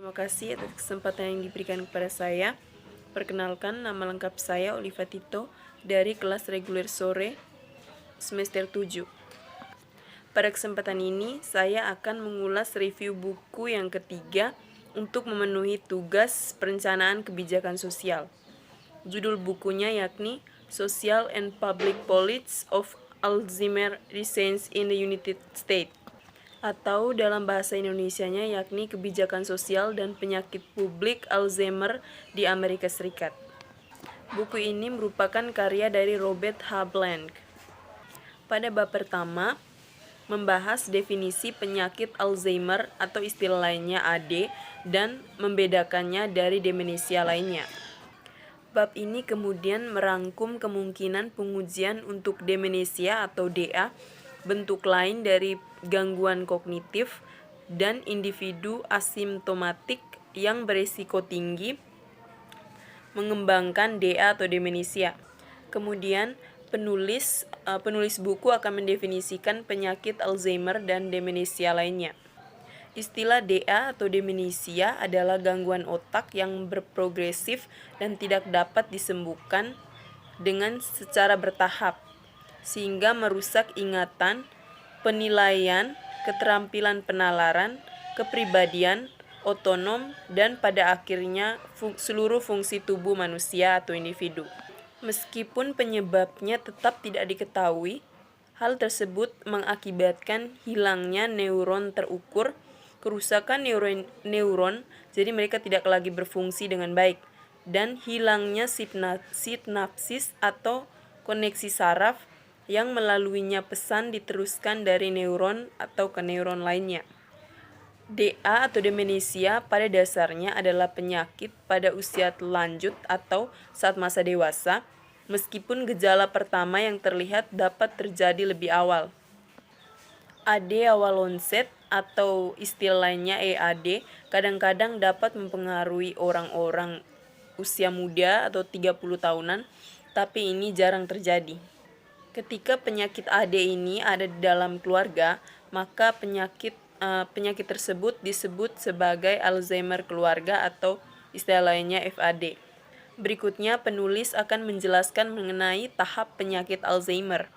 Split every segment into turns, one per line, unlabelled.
Terima kasih atas kesempatan yang diberikan kepada saya. Perkenalkan, nama lengkap saya Oliva Tito dari kelas reguler sore semester 7. Pada kesempatan ini, saya akan mengulas review buku yang ketiga untuk memenuhi tugas perencanaan kebijakan sosial. Judul bukunya yakni Social and Public Policy of Alzheimer Research in the United States, atau dalam bahasa Indonesianya yakni Kebijakan Sosial dan Penyakit Publik Alzheimer di Amerika Serikat. Buku ini merupakan karya dari Robert H. Blank. Pada bab pertama, membahas definisi penyakit Alzheimer atau istilah lainnya AD dan membedakannya dari demensia lainnya. Bab ini kemudian merangkum kemungkinan pengujian untuk demensia atau DA, bentuk lain dari gangguan kognitif, dan individu asimptomatik yang berisiko tinggi mengembangkan DA atau demensia. Kemudian penulis buku akan mendefinisikan penyakit Alzheimer dan demensia lainnya. Istilah DA atau demensia adalah gangguan otak yang berprogresif dan tidak dapat disembuhkan dengan secara bertahap, sehingga merusak ingatan, penilaian, keterampilan penalaran, kepribadian, otonom, dan pada akhirnya seluruh fungsi tubuh manusia atau individu. Meskipun penyebabnya tetap tidak diketahui, hal tersebut mengakibatkan hilangnya neuron terukur, kerusakan neuron, jadi mereka tidak lagi berfungsi dengan baik, dan hilangnya sinapsis atau koneksi saraf yang melaluinya pesan diteruskan dari neuron atau ke neuron lainnya. DA atau demensia pada dasarnya adalah penyakit pada usia lanjut atau saat masa dewasa, meskipun gejala pertama yang terlihat dapat terjadi lebih awal. AD awal onset atau istilah lainnya EAD kadang-kadang dapat mempengaruhi orang-orang usia muda atau 30 tahunan, tapi ini jarang terjadi. Ketika penyakit AD ini ada di dalam keluarga, maka penyakit tersebut disebut sebagai Alzheimer keluarga atau istilah lainnya FAD. Berikutnya penulis akan menjelaskan mengenai tahap penyakit Alzheimer.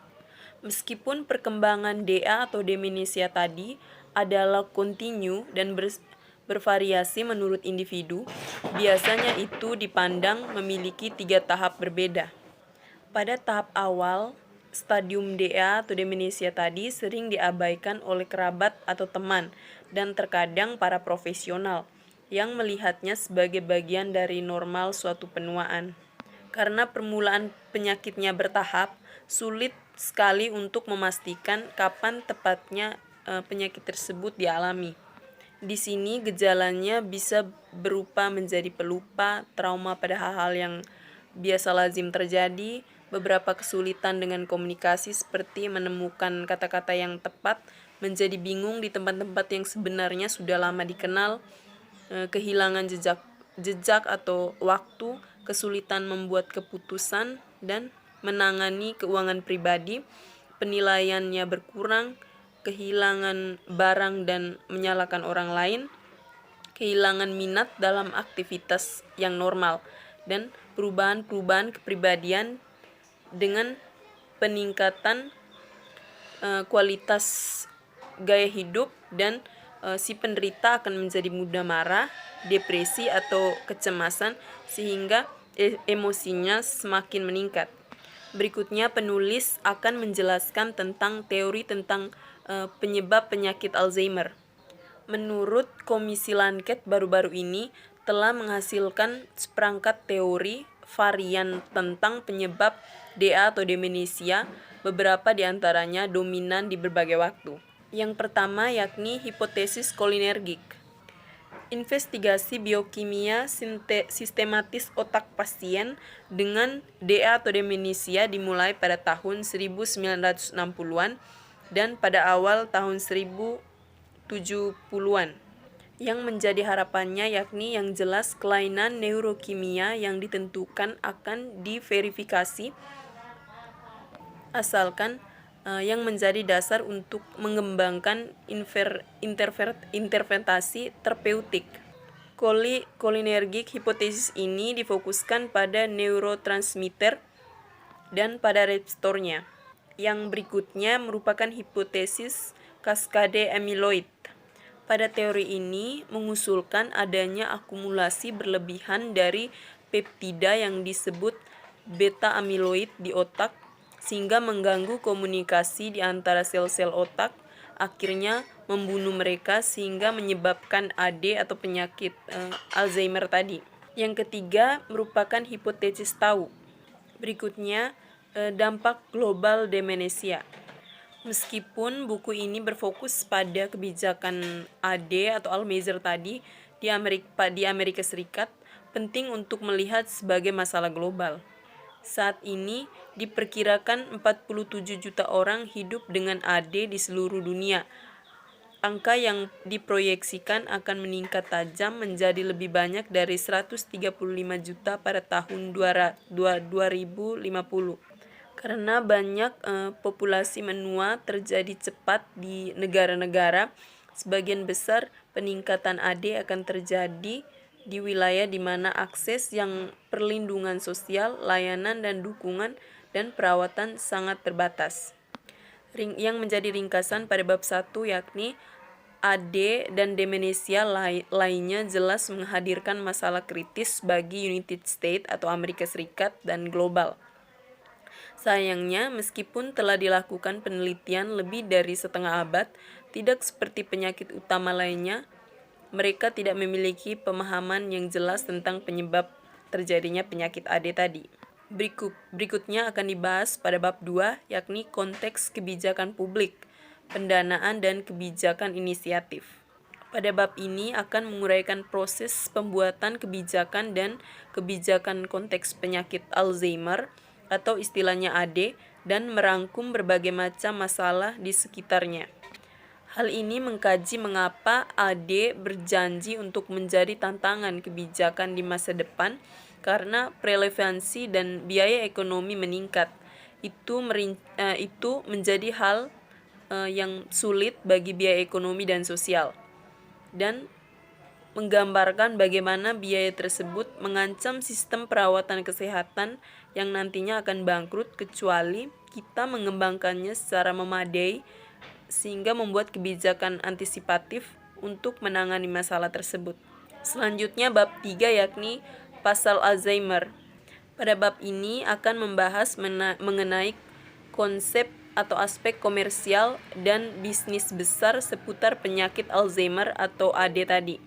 Meskipun perkembangan DA atau demensia tadi adalah kontinu dan bervariasi menurut individu, biasanya itu dipandang memiliki 3 tahap berbeda. Pada tahap awal, stadium DA atau demensia tadi sering diabaikan oleh kerabat atau teman dan terkadang para profesional yang melihatnya sebagai bagian dari normal suatu penuaan. Karena permulaan penyakitnya bertahap, sulit sekali untuk memastikan kapan tepatnya penyakit tersebut dialami. Di sini gejalanya bisa berupa menjadi pelupa, trauma pada hal-hal yang biasa lazim terjadi, beberapa kesulitan dengan komunikasi seperti menemukan kata-kata yang tepat, menjadi bingung di tempat-tempat yang sebenarnya sudah lama dikenal, kehilangan jejak atau waktu, kesulitan membuat keputusan dan menangani keuangan pribadi, penilaiannya berkurang, kehilangan barang dan menyalahkan orang lain, kehilangan minat dalam aktivitas yang normal, dan perubahan-perubahan kepribadian dengan peningkatan kualitas gaya hidup, dan si penderita akan menjadi mudah marah, depresi atau kecemasan sehingga emosinya semakin meningkat. Berikutnya penulis akan menjelaskan tentang teori tentang penyebab penyakit Alzheimer. Menurut Komisi Lanket baru-baru ini telah menghasilkan seperangkat teori varian tentang penyebab DA atau demensia, beberapa di antaranya dominan di berbagai waktu. Yang pertama yakni hipotesis kolinergik. Investigasi biokimia sistematis otak pasien dengan DA atau demensia dimulai pada tahun 1960-an dan pada awal tahun 1970-an. Yang menjadi harapannya yakni yang jelas kelainan neurokimia yang ditentukan akan diverifikasi asalkan yang menjadi dasar untuk mengembangkan intervensi terapeutik. Cholinergic hipotesis ini difokuskan pada neurotransmitter dan pada reseptornya. Yang berikutnya merupakan hipotesis kaskade amyloid. Pada teori ini mengusulkan adanya akumulasi berlebihan dari peptida yang disebut beta amyloid di otak sehingga mengganggu komunikasi di antara sel-sel otak, akhirnya membunuh mereka sehingga menyebabkan AD atau penyakit Alzheimer tadi. Yang ketiga merupakan hipotesis tau. Berikutnya dampak global demensia. Meskipun buku ini berfokus pada kebijakan AD atau Alzheimer tadi di Amerika Serikat, penting untuk melihat sebagai masalah global. Saat ini diperkirakan 47 juta orang hidup dengan AD di seluruh dunia. Angka yang diproyeksikan akan meningkat tajam menjadi lebih banyak dari 135 juta pada tahun 2050. Karena banyak populasi menua terjadi cepat di negara-negara, sebagian besar peningkatan AD akan terjadi di wilayah di mana akses yang perlindungan sosial, layanan dan dukungan dan perawatan sangat terbatas. Yang menjadi ringkasan pada bab 1 yakni AD dan demensia lainnya jelas menghadirkan masalah kritis bagi United States atau Amerika Serikat dan global. Sayangnya, meskipun telah dilakukan penelitian lebih dari setengah abad, tidak seperti penyakit utama lainnya, mereka tidak memiliki pemahaman yang jelas tentang penyebab terjadinya penyakit AD tadi. Berikutnya akan dibahas pada bab 2, yakni konteks kebijakan publik, pendanaan dan kebijakan inisiatif. Pada bab ini akan menguraikan proses pembuatan kebijakan dan kebijakan konteks penyakit Alzheimer atau istilahnya AD dan merangkum berbagai macam masalah di sekitarnya. Hal ini mengkaji mengapa AD berjanji untuk menjadi tantangan kebijakan di masa depan karena relevansi dan biaya ekonomi meningkat. Itu menjadi hal yang sulit bagi biaya ekonomi dan sosial, dan menggambarkan bagaimana biaya tersebut mengancam sistem perawatan kesehatan yang nantinya akan bangkrut kecuali kita mengembangkannya secara memadai sehingga membuat kebijakan antisipatif untuk menangani masalah tersebut. Selanjutnya bab 3 yakni pasal Alzheimer. Pada bab ini akan membahas mengenai konsep atau aspek komersial dan bisnis besar seputar penyakit Alzheimer atau AD tadi.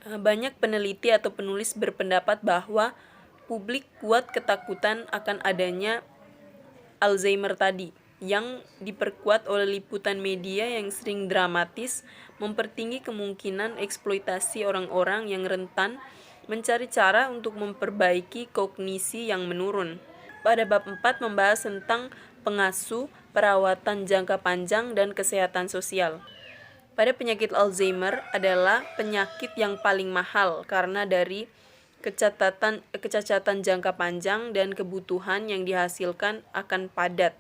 Banyak peneliti atau penulis berpendapat bahwa publik kuat ketakutan akan adanya Alzheimer tadi, yang diperkuat oleh liputan media yang sering dramatis, mempertinggi kemungkinan eksploitasi orang-orang yang rentan mencari cara untuk memperbaiki kognisi yang menurun. Pada bab 4 membahas tentang pengasuh, perawatan jangka panjang, dan kesehatan sosial. Pada penyakit Alzheimer adalah penyakit yang paling mahal karena dari kecacatan jangka panjang dan kebutuhan yang dihasilkan akan padat,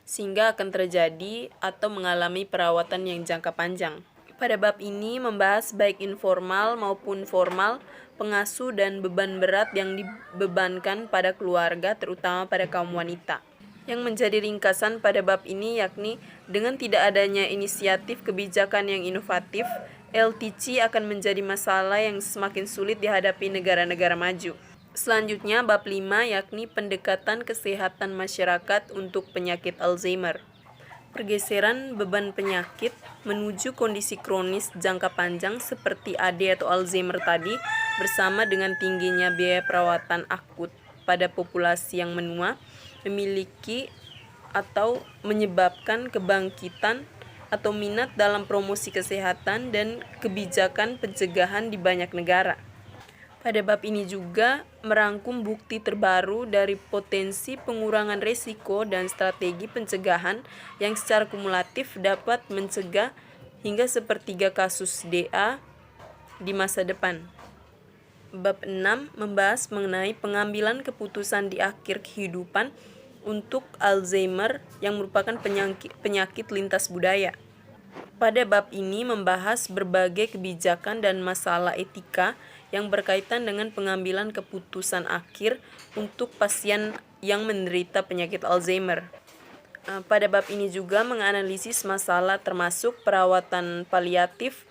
sehingga akan terjadi atau mengalami perawatan yang jangka panjang. Pada bab ini membahas baik informal maupun formal, pengasuh dan beban berat yang dibebankan pada keluarga, terutama pada kaum wanita. Yang menjadi ringkasan pada bab ini yakni dengan tidak adanya inisiatif kebijakan yang inovatif, LTC akan menjadi masalah yang semakin sulit dihadapi negara-negara maju. Selanjutnya bab 5 yakni pendekatan kesehatan masyarakat untuk penyakit Alzheimer. Pergeseran beban penyakit menuju kondisi kronis jangka panjang seperti AD atau Alzheimer tadi bersama dengan tingginya biaya perawatan akut pada populasi yang menua memiliki atau menyebabkan kebangkitan atau minat dalam promosi kesehatan dan kebijakan pencegahan di banyak negara. Pada bab ini juga merangkum bukti terbaru dari potensi pengurangan risiko dan strategi pencegahan yang secara kumulatif dapat mencegah hingga sepertiga kasus DA di masa depan. Bab 6 membahas mengenai pengambilan keputusan di akhir kehidupan untuk Alzheimer yang merupakan penyakit lintas budaya. Pada bab ini membahas berbagai kebijakan dan masalah etika yang berkaitan dengan pengambilan keputusan akhir untuk pasien yang menderita penyakit Alzheimer. Pada bab ini juga menganalisis masalah termasuk perawatan paliatif,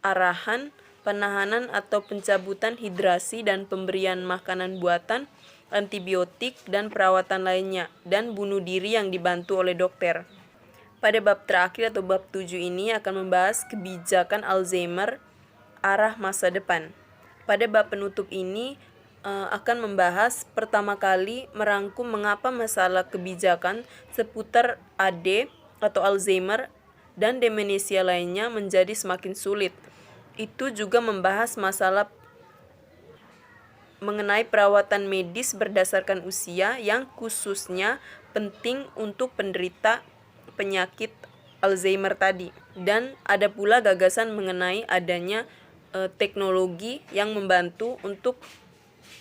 arahan, penahanan atau pencabutan hidrasi dan pemberian makanan buatan, antibiotik, dan perawatan lainnya, dan bunuh diri yang dibantu oleh dokter. Pada bab terakhir atau bab 7 ini akan membahas kebijakan Alzheimer arah masa depan. Pada bab penutup ini akan membahas pertama kali merangkum mengapa masalah kebijakan seputar AD atau Alzheimer dan demensia lainnya menjadi semakin sulit. Itu juga membahas masalah mengenai perawatan medis berdasarkan usia yang khususnya penting untuk penderita penyakit Alzheimer tadi. Dan ada pula gagasan mengenai adanya teknologi yang membantu untuk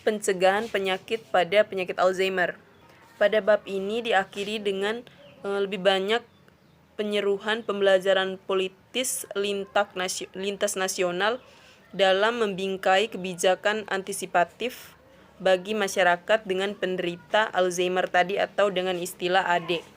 pencegahan penyakit pada penyakit Alzheimer. Pada bab ini diakhiri dengan lebih banyak penyeruhan pembelajaran politis lintas nasional dalam membingkai kebijakan antisipatif bagi masyarakat dengan penderita Alzheimer tadi atau dengan istilah AD.